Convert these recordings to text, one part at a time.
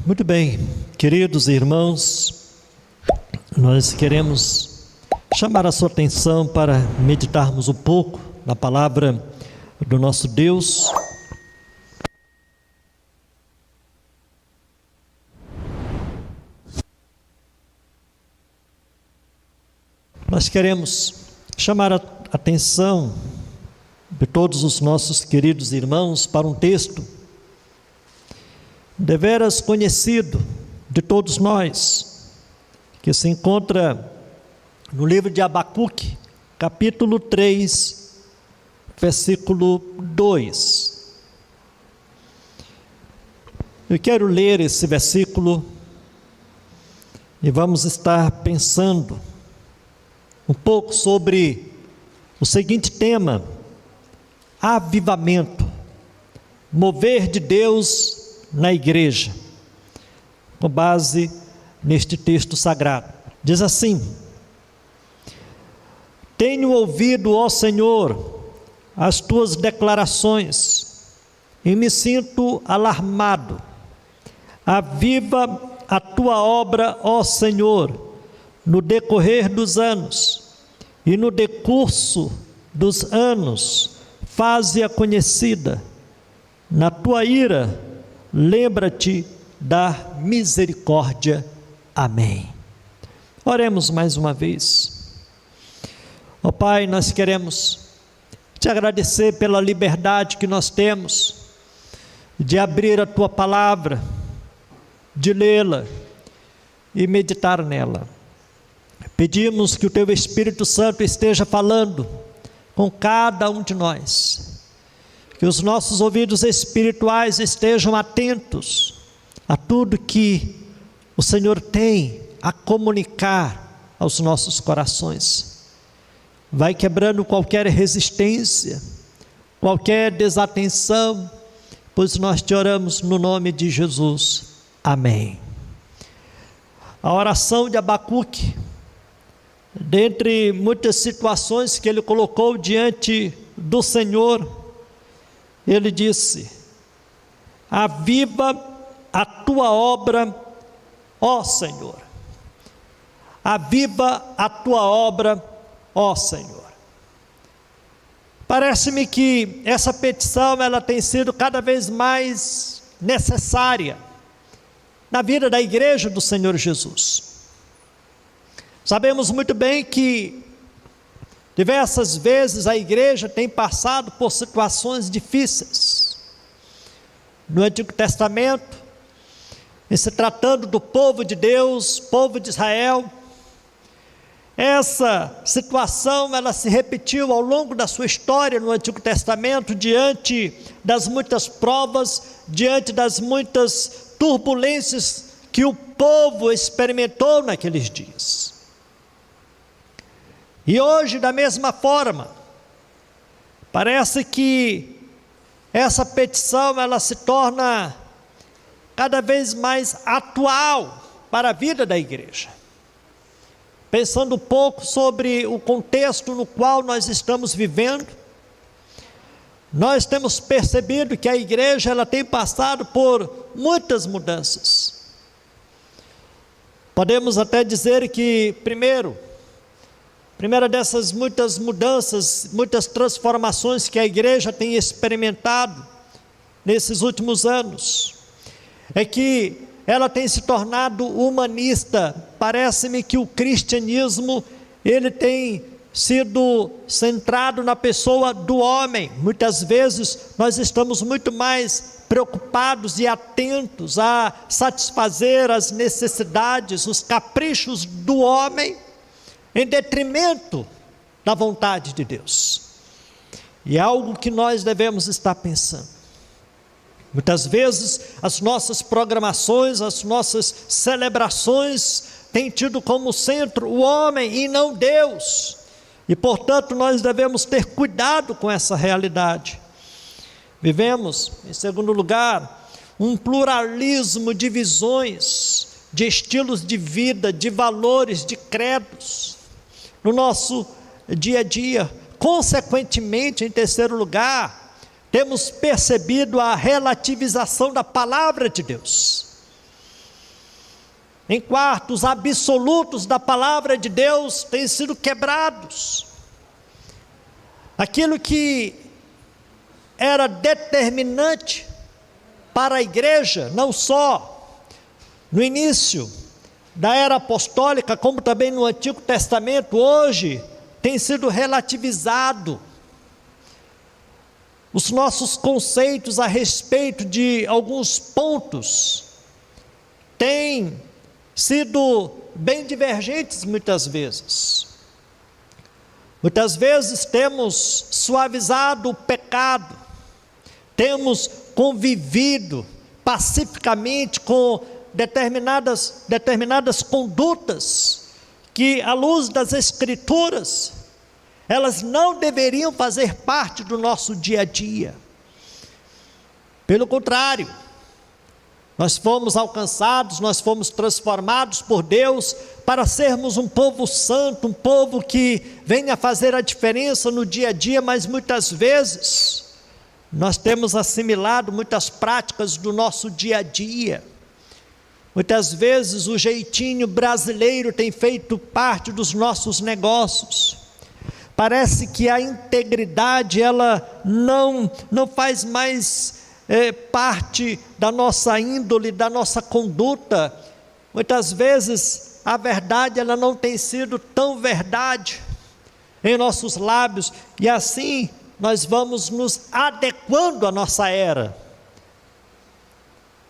Muito bem, queridos irmãos, nós queremos chamar a sua atenção para meditarmos um pouco na palavra do nosso Deus. Nós queremos chamar a atenção de todos os nossos queridos irmãos para um texto deveras conhecido de todos nós, que se encontra no livro de Abacuque, capítulo 3, versículo 2. Eu quero ler esse versículo e vamos estar pensando um pouco sobre o seguinte tema: avivamento, mover de Deus na igreja, com base neste texto sagrado. Diz assim: tenho ouvido, ó Senhor, as tuas declarações e me sinto alarmado. Aviva a tua obra, ó Senhor, no decorrer dos anos, e no decurso dos anos faze-a conhecida. Na tua ira lembra-te da misericórdia. Amém. Oremos mais uma vez. Ó Pai, nós queremos te agradecer pela liberdade que nós temos de abrir a tua palavra, de lê-la e meditar nela. Pedimos que o teu Espírito Santo esteja falando com cada um de nós, que os nossos ouvidos espirituais estejam atentos a tudo que o Senhor tem a comunicar aos nossos corações. Vai quebrando qualquer resistência, qualquer desatenção, pois nós te oramos no nome de Jesus. Amém. A oração de Abacuque, dentre muitas situações que ele colocou diante do Senhor, ele disse: aviva a tua obra, ó Senhor. Aviva a tua obra, ó Senhor. Parece-me que essa petição ela tem sido cada vez mais necessária na vida da igreja do Senhor Jesus. Sabemos muito bem que diversas vezes a igreja tem passado por situações difíceis. No Antigo Testamento, em se tratando do povo de Deus, povo de Israel, essa situação ela se repetiu ao longo da sua história no Antigo Testamento, diante das muitas provas, diante das muitas turbulências que o povo experimentou naqueles dias. E hoje, da mesma forma, parece que essa petição ela se torna cada vez mais atual para a vida da igreja. Pensando um pouco sobre o contexto no qual nós estamos vivendo, nós temos percebido que a igreja ela tem passado por muitas mudanças. Podemos até dizer que, primeira dessas muitas mudanças, muitas transformações que a igreja tem experimentado nesses últimos anos, é que ela tem se tornado humanista. Parece-me que o cristianismo, ele tem sido centrado na pessoa do homem. Muitas vezes nós estamos muito mais preocupados e atentos a satisfazer as necessidades, os caprichos do homem, em detrimento da vontade de Deus. E é algo que nós devemos estar pensando. Muitas vezes as nossas programações, as nossas celebrações têm tido como centro o homem e não Deus. E portanto nós devemos ter cuidado com essa realidade. Vivemos, em segundo lugar, um pluralismo de visões, de estilos de vida, de valores, de credos no nosso dia a dia. Consequentemente, em terceiro lugar, temos percebido a relativização da palavra de Deus. Em quarto, os absolutos da palavra de Deus têm sido quebrados. Aquilo que era determinante para a igreja, não só no início da era apostólica, como também no Antigo Testamento, hoje tem sido relativizado. Os nossos conceitos a respeito de alguns pontos têm sido bem divergentes muitas vezes. Muitas vezes temos suavizado o pecado, temos convivido pacificamente com determinadas condutas que, à luz das Escrituras, elas não deveriam fazer parte do nosso dia a dia. Pelo contrário, nós fomos alcançados, nós fomos transformados por Deus para sermos um povo santo, um povo que venha fazer a diferença no dia a dia, mas muitas vezes nós temos assimilado muitas práticas do nosso dia a dia. Muitas vezes o jeitinho brasileiro tem feito parte dos nossos negócios. Parece que a integridade ela não faz mais parte da nossa índole, da nossa conduta. Muitas vezes a verdade ela não tem sido tão verdade em nossos lábios, e assim nós vamos nos adequando à nossa era.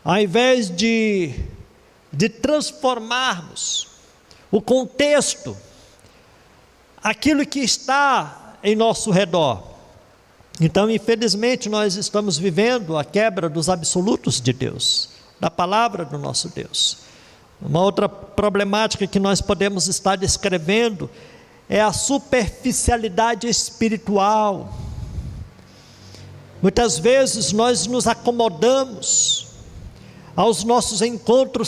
Ao invés de transformarmos o contexto, aquilo que está em nosso redor. Então, infelizmente, nós estamos vivendo a quebra dos absolutos de Deus, da palavra do nosso Deus. Uma outra problemática que nós podemos estar descrevendo é a superficialidade espiritual. Muitas vezes nós nos acomodamos aos nossos encontros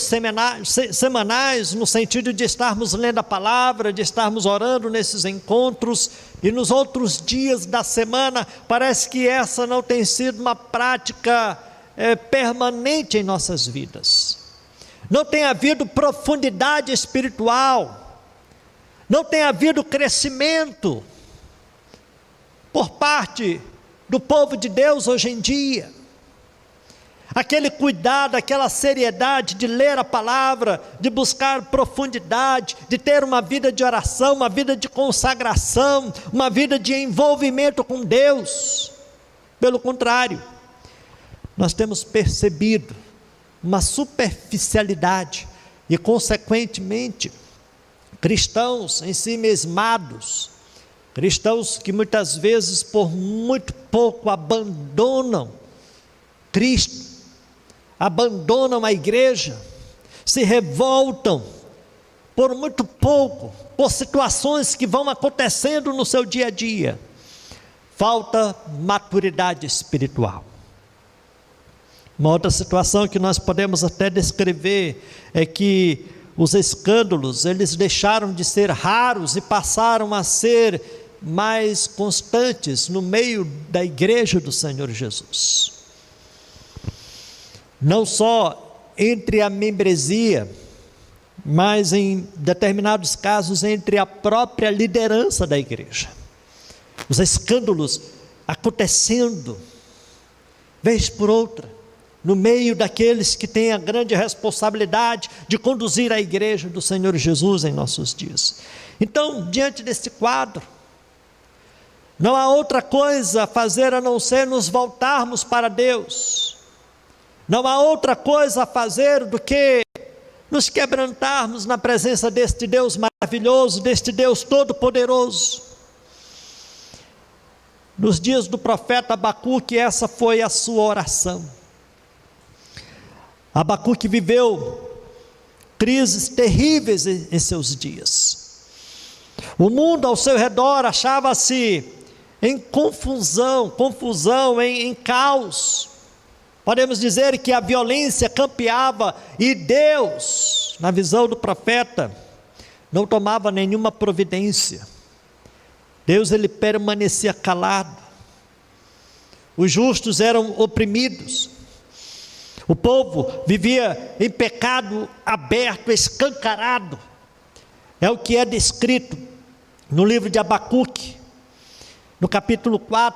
semanais, no sentido de estarmos lendo a palavra, de estarmos orando nesses encontros, e nos outros dias da semana, parece que essa não tem sido uma prática permanente em nossas vidas. Não tem havido profundidade espiritual, não tem havido crescimento por parte do povo de Deus hoje em dia. Aquele cuidado, aquela seriedade de ler a palavra, de buscar profundidade, de ter uma vida de oração, uma vida de consagração, uma vida de envolvimento com Deus. Pelo contrário, nós temos percebido uma superficialidade e, consequentemente, cristãos em si mesmados, cristãos que muitas vezes por muito pouco abandonam Cristo, abandonam a igreja, se revoltam por muito pouco, por situações que vão acontecendo no seu dia a dia. Falta maturidade espiritual. Uma outra situação que nós podemos até descrever é que os escândalos, eles deixaram de ser raros e passaram a ser mais constantes no meio da igreja do Senhor Jesus. Não só entre a membresia, mas em determinados casos entre a própria liderança da igreja. Os escândalos acontecendo, vez por outra, no meio daqueles que têm a grande responsabilidade de conduzir a igreja do Senhor Jesus em nossos dias. Então, diante desse quadro, não há outra coisa a fazer a não ser nos voltarmos para Deus. Não há outra coisa a fazer do que nos quebrantarmos na presença deste Deus maravilhoso, deste Deus todo-poderoso. Nos dias do profeta Abacuque, essa foi a sua oração. Abacuque viveu crises terríveis em seus dias. O mundo ao seu redor achava-se em confusão, em caos. Podemos dizer que a violência campeava e Deus, na visão do profeta, não tomava nenhuma providência. Deus, ele permanecia calado. Os justos eram oprimidos. O povo vivia em pecado aberto, escancarado. É o que é descrito no livro de Abacuque, no capítulo 2,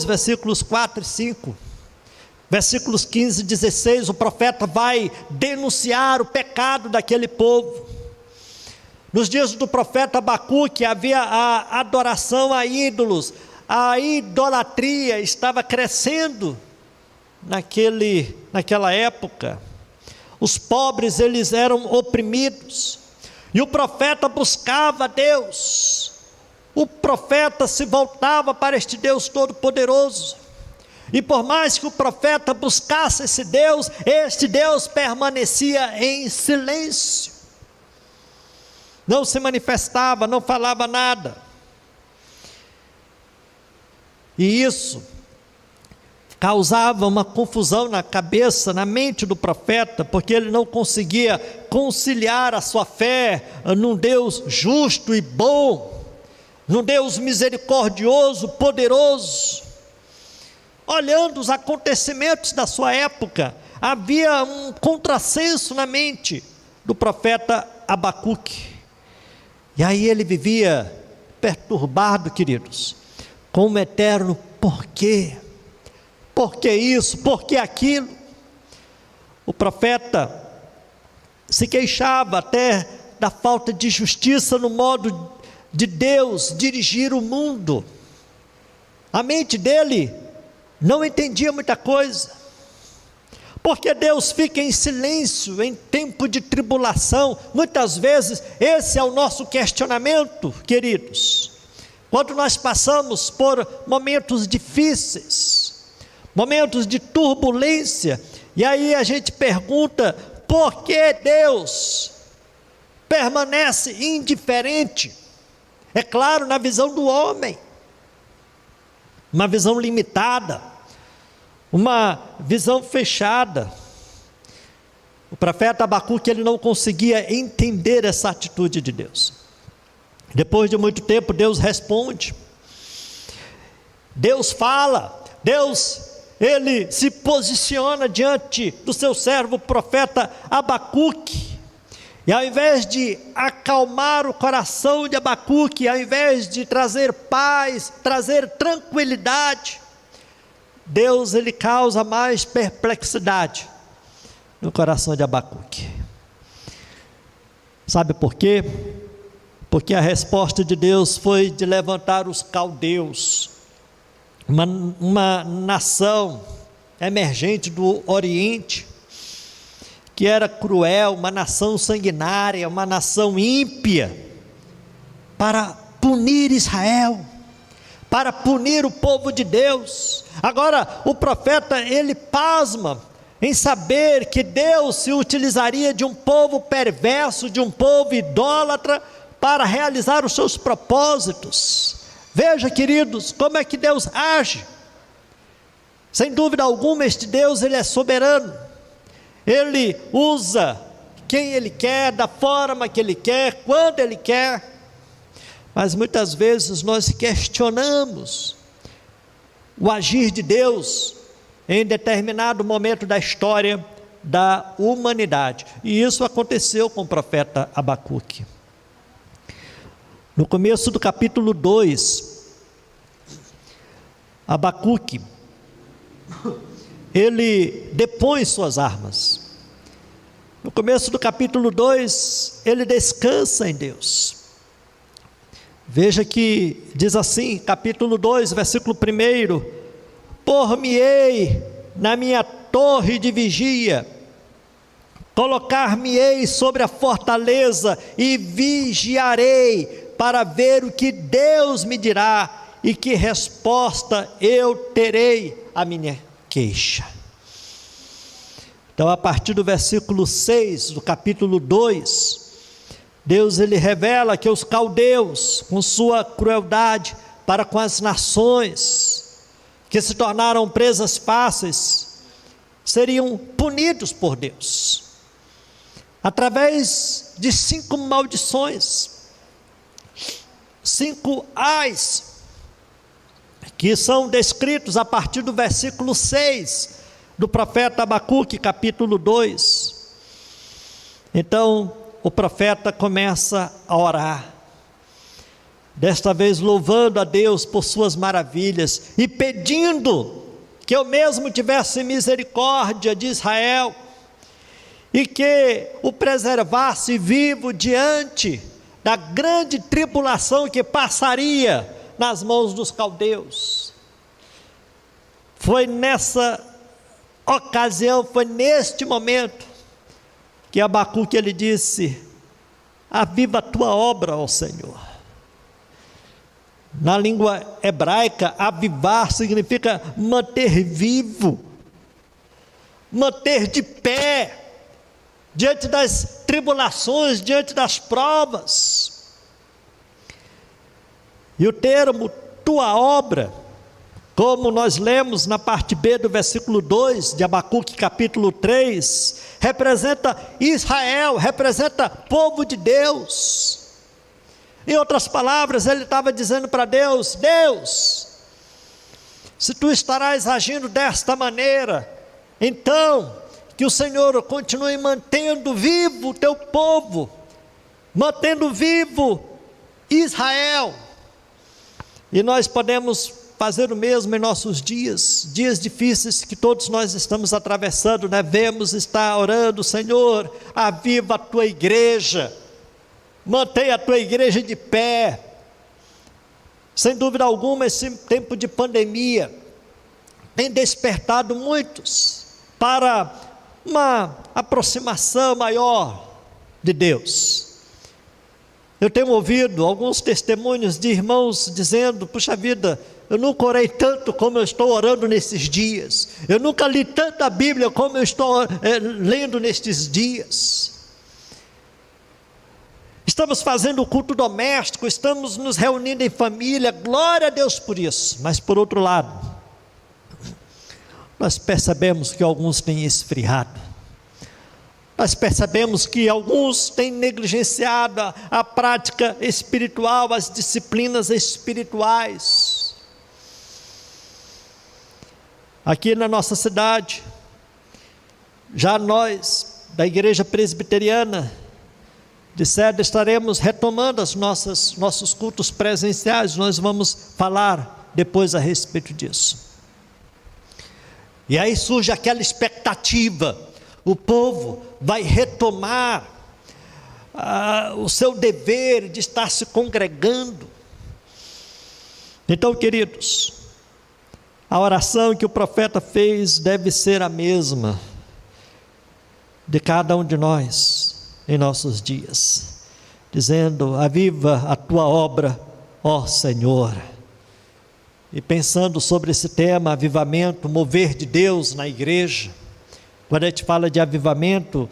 versículos 4 e 5. Versículos 15 e 16, o profeta vai denunciar o pecado daquele povo. Nos dias do profeta Abacuque havia a adoração a ídolos, a idolatria estava crescendo naquela época. Os pobres, eles eram oprimidos, e o profeta buscava a Deus. O profeta se voltava para este Deus Todo-Poderoso, e por mais que o profeta buscasse este Deus permanecia em silêncio, não se manifestava, não falava nada. E isso causava uma confusão na cabeça, na mente do profeta, porque ele não conseguia conciliar a sua fé num Deus justo e bom, num Deus misericordioso, poderoso. Olhando os acontecimentos da sua época, havia um contrassenso na mente do profeta Abacuque. E aí ele vivia perturbado, queridos, com um eterno porquê. Por que isso? Por que aquilo? O profeta se queixava até da falta de justiça no modo de Deus dirigir o mundo. A mente dele não entendia muita coisa. Porque Deus fica em silêncio em tempo de tribulação? Muitas vezes esse é o nosso questionamento, queridos. Quando nós passamos por momentos difíceis, momentos de turbulência, e aí a gente pergunta: por que Deus permanece indiferente? É claro, na visão do homem, uma visão limitada, uma visão fechada. O profeta Abacuque, ele não conseguia entender essa atitude de Deus. Depois de muito tempo, Deus responde, Deus fala, ele se posiciona diante do seu servo profeta Abacuque, e ao invés de acalmar o coração de Abacuque, ao invés de trazer paz, trazer tranquilidade, Deus, ele causa mais perplexidade no coração de Abacuque. Sabe por quê? Porque a resposta de Deus foi de levantar os caldeus, uma nação emergente do Oriente, que era cruel, uma nação sanguinária, uma nação ímpia, para punir Israel, para punir o povo de Deus. Agora o profeta, ele pasma em saber que Deus se utilizaria de um povo perverso, de um povo idólatra, para realizar os seus propósitos. Veja, queridos, como é que Deus age. Sem dúvida alguma, este Deus, ele é soberano. Ele usa quem ele quer, da forma que ele quer, quando ele quer. Mas muitas vezes nós questionamos o agir de Deus em determinado momento da história da humanidade. E isso aconteceu com o profeta Abacuque. No começo do capítulo 2, Abacuque, ele depõe suas armas. No começo do capítulo 2, ele descansa em Deus. Veja que diz assim, capítulo 2, versículo 1: por-me-ei na minha torre de vigia, colocar-me-ei sobre a fortaleza e vigiarei, para ver o que Deus me dirá e que resposta eu terei à minha queixa. Então, a partir do versículo 6 do capítulo 2, Deus, ele revela que os caldeus, com sua crueldade para com as nações, que se tornaram presas fáceis, seriam punidos por Deus, através de 5 maldições, 5 ais, que são descritos a partir do versículo 6 do profeta Abacuque, capítulo 2. Então, o profeta começa a orar, desta vez louvando a Deus por suas maravilhas e pedindo que eu mesmo tivesse misericórdia de Israel e que o preservasse vivo diante da grande tribulação que passaria nas mãos dos caldeus. Foi nessa ocasião, foi neste momento que Abacuque ele disse: aviva a tua obra, ó Senhor. Na língua hebraica, avivar significa manter vivo, manter de pé, diante das tribulações, diante das provas. E o termo tua obra, como nós lemos na parte B do versículo 2 de Abacuque capítulo 3, representa Israel, representa povo de Deus. Em outras palavras, ele estava dizendo para Deus: Deus, se tu estarás agindo desta maneira, então que o Senhor continue mantendo vivo o teu povo, mantendo vivo Israel. E nós podemos fazer o mesmo em nossos dias difíceis que todos nós estamos atravessando, devemos estar orando: Senhor, aviva a tua igreja, mantenha a tua igreja de pé. Sem dúvida alguma, esse tempo de pandemia tem despertado muitos para uma aproximação maior de Deus. Eu tenho ouvido alguns testemunhos de irmãos dizendo: puxa vida, eu nunca orei tanto como eu estou orando nesses dias, eu nunca li tanta Bíblia como eu estou lendo nestes dias. Estamos fazendo o culto doméstico, estamos nos reunindo em família, glória a Deus por isso. Mas por outro lado, nós percebemos que alguns têm esfriado, nós percebemos que alguns têm negligenciado a prática espiritual, as disciplinas espirituais. Aqui na nossa cidade, já nós, da Igreja Presbiteriana de Cedro, estaremos retomando nossos cultos presenciais. Nós vamos falar depois a respeito disso. E aí surge aquela expectativa: o povo vai retomar o seu dever de estar se congregando. Então, queridos, a oração que o profeta fez deve ser a mesma de cada um de nós em nossos dias, dizendo: aviva a tua obra, ó Senhor. E pensando sobre esse tema, avivamento, mover de Deus na igreja, quando a gente fala de avivamento,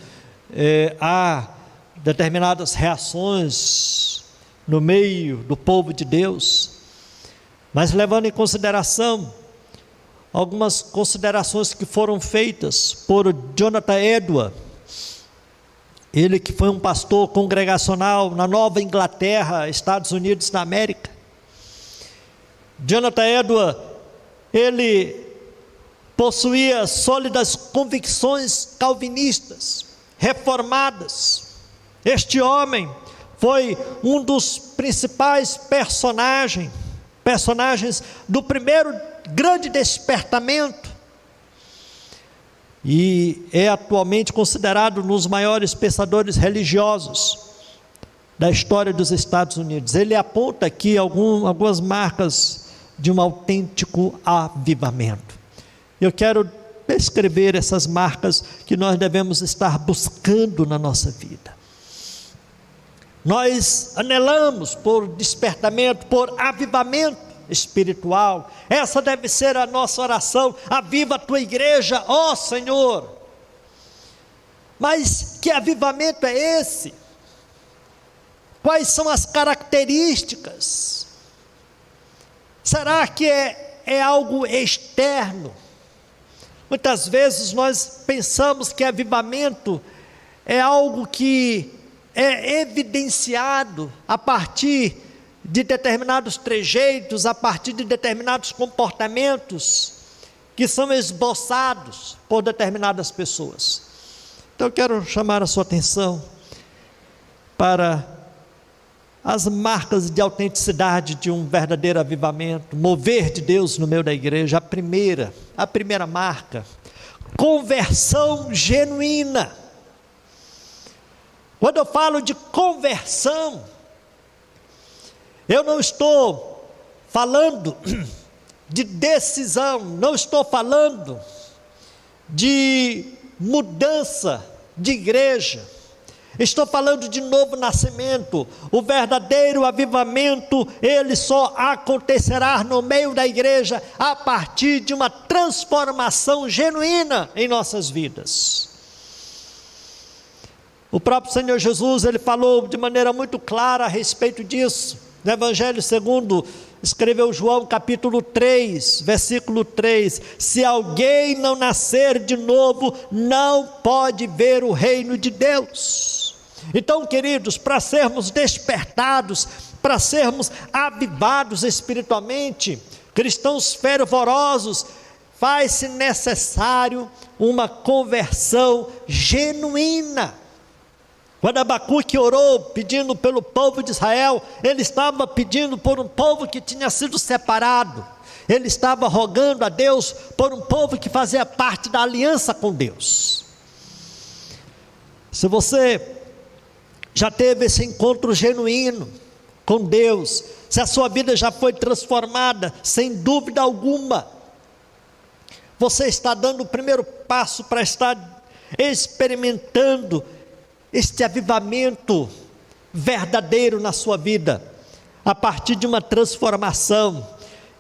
há determinadas reações no meio do povo de Deus, mas levando em consideração algumas considerações que foram feitas por Jonathan Edwards, ele que foi um pastor congregacional na Nova Inglaterra, Estados Unidos da América. Jonathan Edwards, ele possuía sólidas convicções calvinistas, reformadas. Este homem foi um dos principais personagens do primeiro grande despertamento, e é atualmente considerado um dos maiores pensadores religiosos da história dos Estados Unidos. Ele aponta aqui algumas marcas de um autêntico avivamento. Eu quero descrever essas marcas que nós devemos estar buscando na nossa vida. Nós anelamos por despertamento, por avivamento espiritual. Essa deve ser a nossa oração: aviva a tua igreja, ó Senhor. Mas que avivamento é esse? Quais são as características? Será que é algo externo? Muitas vezes nós pensamos que avivamento é algo que é evidenciado a partir de determinados trejeitos, a partir de determinados comportamentos que são esboçados por determinadas pessoas. Então eu quero chamar a sua atenção para as marcas de autenticidade de um verdadeiro avivamento, mover de Deus no meio da igreja. A primeira marca, conversão genuína. Quando eu falo de conversão, eu não estou falando de decisão, não estou falando de mudança de igreja, estou falando de novo nascimento. O verdadeiro avivamento, ele só acontecerá no meio da igreja a partir de uma transformação genuína em nossas vidas. O próprio Senhor Jesus, ele falou de maneira muito clara a respeito disso, no Evangelho segundo escreveu João capítulo 3, versículo 3, se alguém não nascer de novo, não pode ver o reino de Deus. Então, queridos, para sermos despertados, para sermos avivados espiritualmente, cristãos fervorosos, faz-se necessário uma conversão genuína. Quando Abacuque orou pedindo pelo povo de Israel, ele estava pedindo por um povo que tinha sido separado, ele estava rogando a Deus por um povo que fazia parte da aliança com Deus. Se você já teve esse encontro genuíno com Deus, se a sua vida já foi transformada, sem dúvida alguma, você está dando o primeiro passo para estar experimentando este avivamento verdadeiro na sua vida, a partir de uma transformação.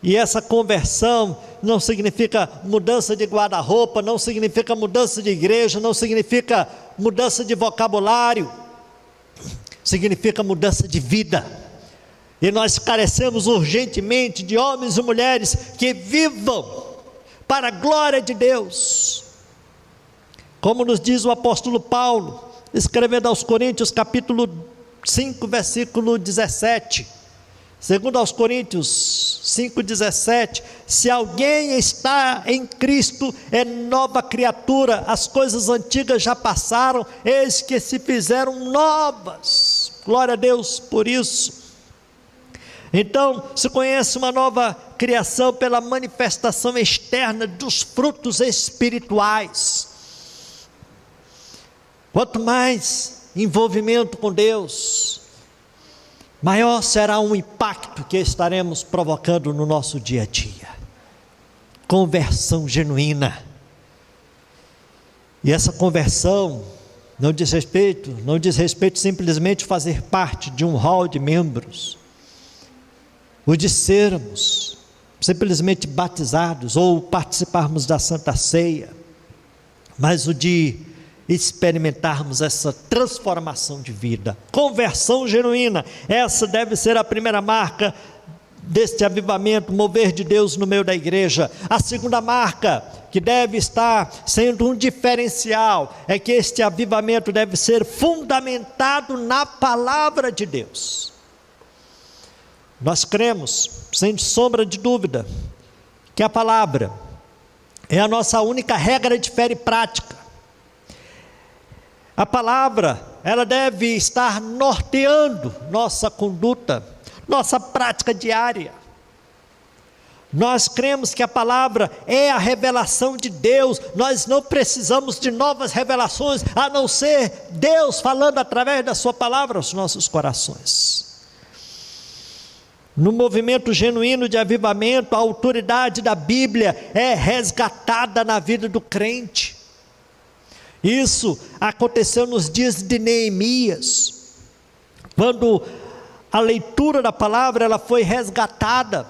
E essa conversão não significa mudança de guarda-roupa, não significa mudança de igreja, não significa mudança de vocabulário, significa mudança de vida. E nós carecemos urgentemente de homens e mulheres que vivam para a glória de Deus, como nos diz o apóstolo Paulo, escrevendo aos Coríntios capítulo 5, versículo 17, segundo aos Coríntios 5,17, se alguém está em Cristo, é nova criatura, as coisas antigas já passaram, eis que se fizeram novas. Glória a Deus por isso. Então, se conhece uma nova criação pela manifestação externa dos frutos espirituais. Quanto mais envolvimento com Deus, maior será o impacto que estaremos provocando no nosso dia a dia. Conversão genuína. E essa conversão não diz respeito simplesmente fazer parte de um hall de membros, ou de sermos simplesmente batizados, ou participarmos da Santa Ceia, mas o de experimentarmos essa transformação de vida, conversão genuína. Essa deve ser a primeira marca deste avivamento, mover de Deus no meio da igreja. A segunda marca, que deve estar sendo um diferencial, é que este avivamento deve ser fundamentado na palavra de Deus. Nós cremos, sem sombra de dúvida, que a palavra é a nossa única regra de fé e prática. A palavra, ela deve estar norteando nossa conduta, nossa prática diária. Nós cremos que a palavra é a revelação de Deus, nós não precisamos de novas revelações, a não ser Deus falando através da sua palavra aos nossos corações. No movimento genuíno de avivamento, a autoridade da Bíblia é resgatada na vida do crente. Isso aconteceu nos dias de Neemias, quando a leitura da palavra ela foi resgatada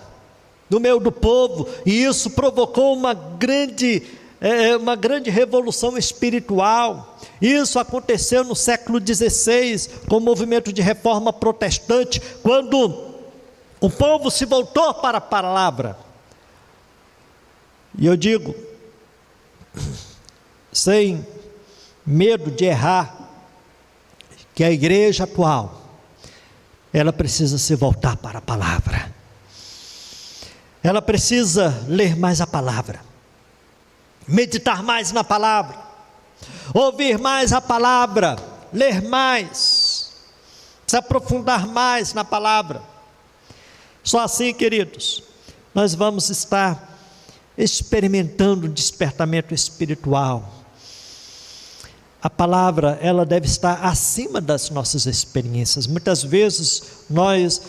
no meio do povo, e isso provocou uma grande revolução espiritual. Isso aconteceu no século XVI, com o movimento de reforma protestante, quando o povo se voltou para a palavra. E eu digo, sem medo de errar, que a igreja atual ela precisa se voltar para a palavra. Ela precisa ler mais a palavra, meditar mais na palavra, ouvir mais a palavra, ler mais, se aprofundar mais na palavra. Só assim, queridos, nós vamos estar experimentando um despertamento espiritual. A palavra, ela deve estar acima das nossas experiências. Muitas vezes nós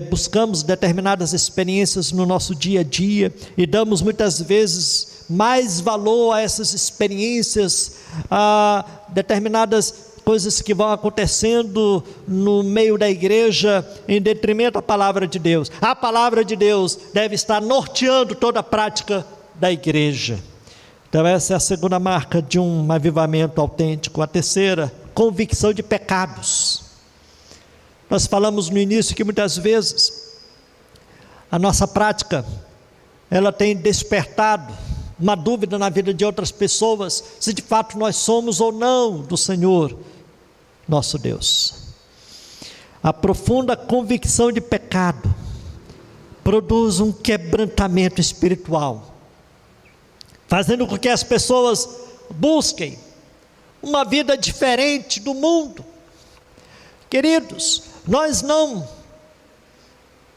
buscamos determinadas experiências no nosso dia a dia e damos muitas vezes mais valor a essas experiências, a determinadas coisas que vão acontecendo no meio da igreja, em detrimento da palavra de Deus. A palavra de Deus deve estar norteando toda a prática da igreja. Então essa é a segunda marca de um avivamento autêntico. A terceira, convicção de pecados. Nós falamos no início que muitas vezes a nossa prática, ela tem despertado uma dúvida na vida de outras pessoas, se de fato nós somos ou não do Senhor, nosso Deus. A profunda convicção de pecado produz um quebrantamento espiritual, fazendo com que as pessoas busquem uma vida diferente do mundo. Queridos, nós não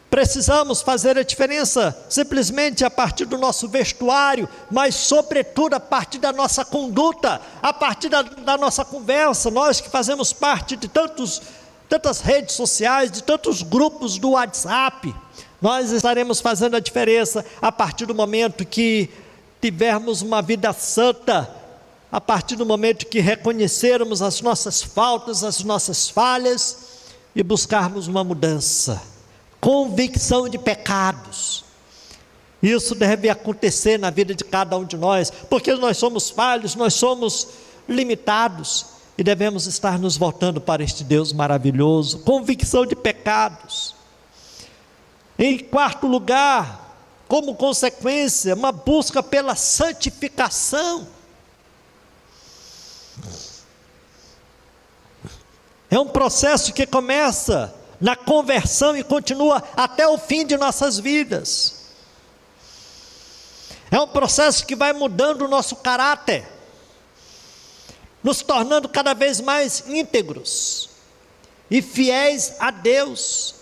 precisamos fazer a diferença simplesmente a partir do nosso vestuário, mas sobretudo a partir da nossa conduta, a partir da nossa conversa. Nós que fazemos parte de tantas redes sociais, de tantos grupos do WhatsApp, nós estaremos fazendo a diferença a partir do momento que tivermos uma vida santa, a partir do momento que reconhecermos as nossas faltas, as nossas falhas e buscarmos uma mudança. Convicção de pecados. Isso deve acontecer na vida de cada um de nós, porque nós somos falhos, nós somos limitados e devemos estar nos voltando para este Deus maravilhoso. Convicção de pecados. Em quarto lugar, como consequência, uma busca pela santificação. É um processo que começa na conversão e continua até o fim de nossas vidas. É um processo que vai mudando o nosso caráter, nos tornando cada vez mais íntegros e fiéis a Deus.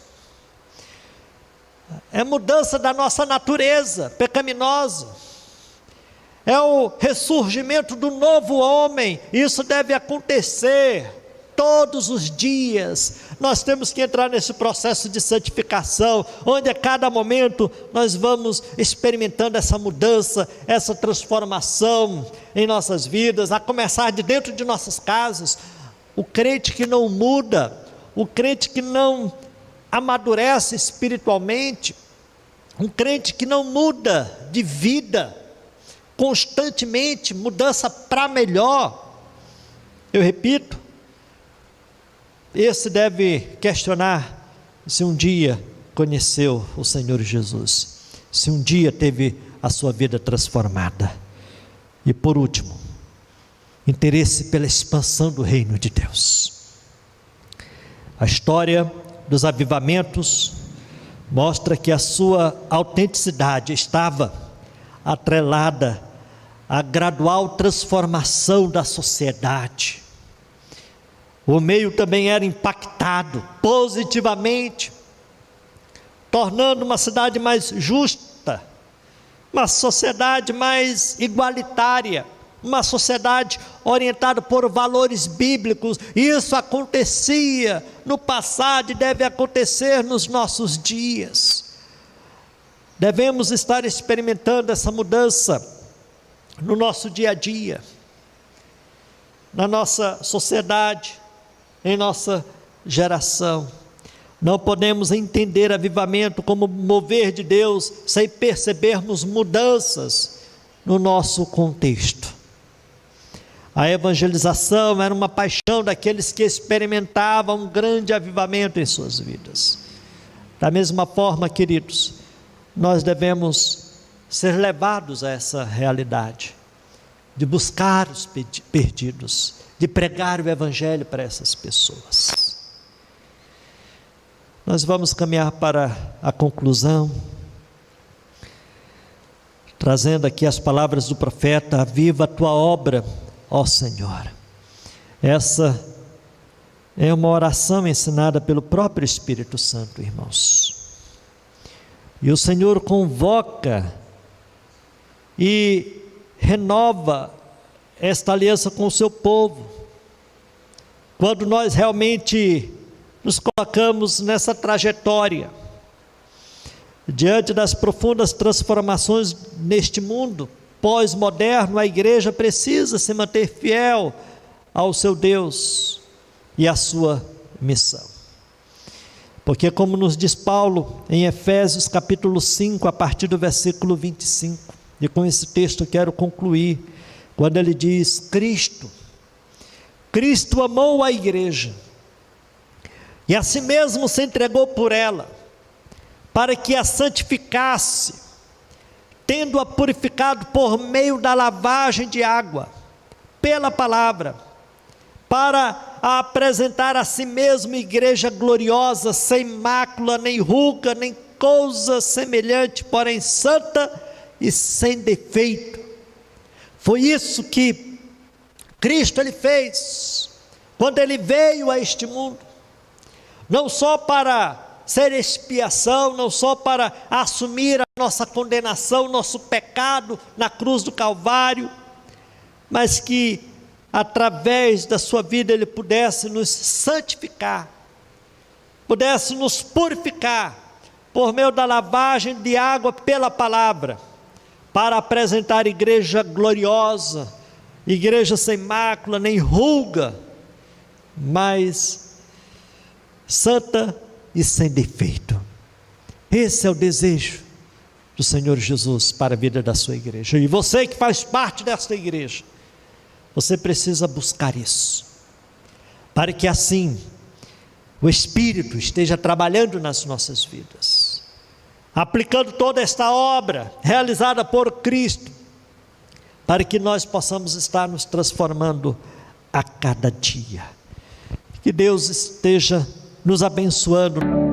É mudança da nossa natureza pecaminosa, é o ressurgimento do novo homem. Isso deve acontecer todos os dias. Nós temos que entrar nesse processo de santificação, onde a cada momento nós vamos experimentando essa mudança, essa transformação em nossas vidas, a começar de dentro de nossas casas. O crente que não muda, o crente que não amadurece espiritualmente, um crente que não muda de vida constantemente, mudança para melhor, eu repito, esse deve questionar se um dia conheceu o Senhor Jesus, se um dia teve a sua vida transformada. E por último, interesse pela expansão do reino de Deus. A história dos avivamentos mostra que a sua autenticidade estava atrelada à gradual transformação da sociedade. O meio também era impactado positivamente, tornando uma cidade mais justa, uma sociedade mais igualitária, uma sociedade orientada por valores bíblicos. Isso acontecia no passado e deve acontecer nos nossos dias. Devemos estar experimentando essa mudança no nosso dia a dia, na nossa sociedade, em nossa geração. Não podemos entender avivamento como mover de Deus sem percebermos mudanças no nosso contexto. A evangelização era uma paixão daqueles que experimentavam um grande avivamento em suas vidas. Da mesma forma, queridos, nós devemos ser levados a essa realidade, de buscar os perdidos, de pregar o evangelho para essas pessoas. Nós vamos caminhar para a conclusão, trazendo aqui as palavras do profeta: aviva a tua obra, ó Senhor. Essa é uma oração ensinada pelo próprio Espírito Santo, irmãos. E o Senhor convoca e renova esta aliança com o seu povo, quando nós realmente nos colocamos nessa trajetória, diante das profundas transformações neste mundo pós-moderno. A igreja precisa se manter fiel ao seu Deus e à sua missão, porque, como nos diz Paulo em Efésios capítulo 5, a partir do versículo 25, e com esse texto eu quero concluir, quando ele diz: Cristo amou a igreja e a si mesmo se entregou por ela, para que a santificasse, tendo-a purificado por meio da lavagem de água, pela palavra, para a apresentar a si mesmo igreja gloriosa, sem mácula, nem ruga, nem coisa semelhante, porém santa e sem defeito. Foi isso que Cristo ele fez, quando ele veio a este mundo, não só para ser expiação, não só para assumir a nossa condenação, nosso pecado na cruz do Calvário, mas que através da sua vida ele pudesse nos santificar, pudesse nos purificar, por meio da lavagem de água pela palavra, para apresentar igreja gloriosa, igreja sem mácula, nem ruga, mas santa e sem defeito. Esse é o desejo do Senhor Jesus para a vida da sua igreja, e você que faz parte desta igreja, você precisa buscar isso, para que assim o Espírito esteja trabalhando nas nossas vidas, aplicando toda esta obra realizada por Cristo, para que nós possamos estar nos transformando a cada dia. Que Deus esteja nos abençoando.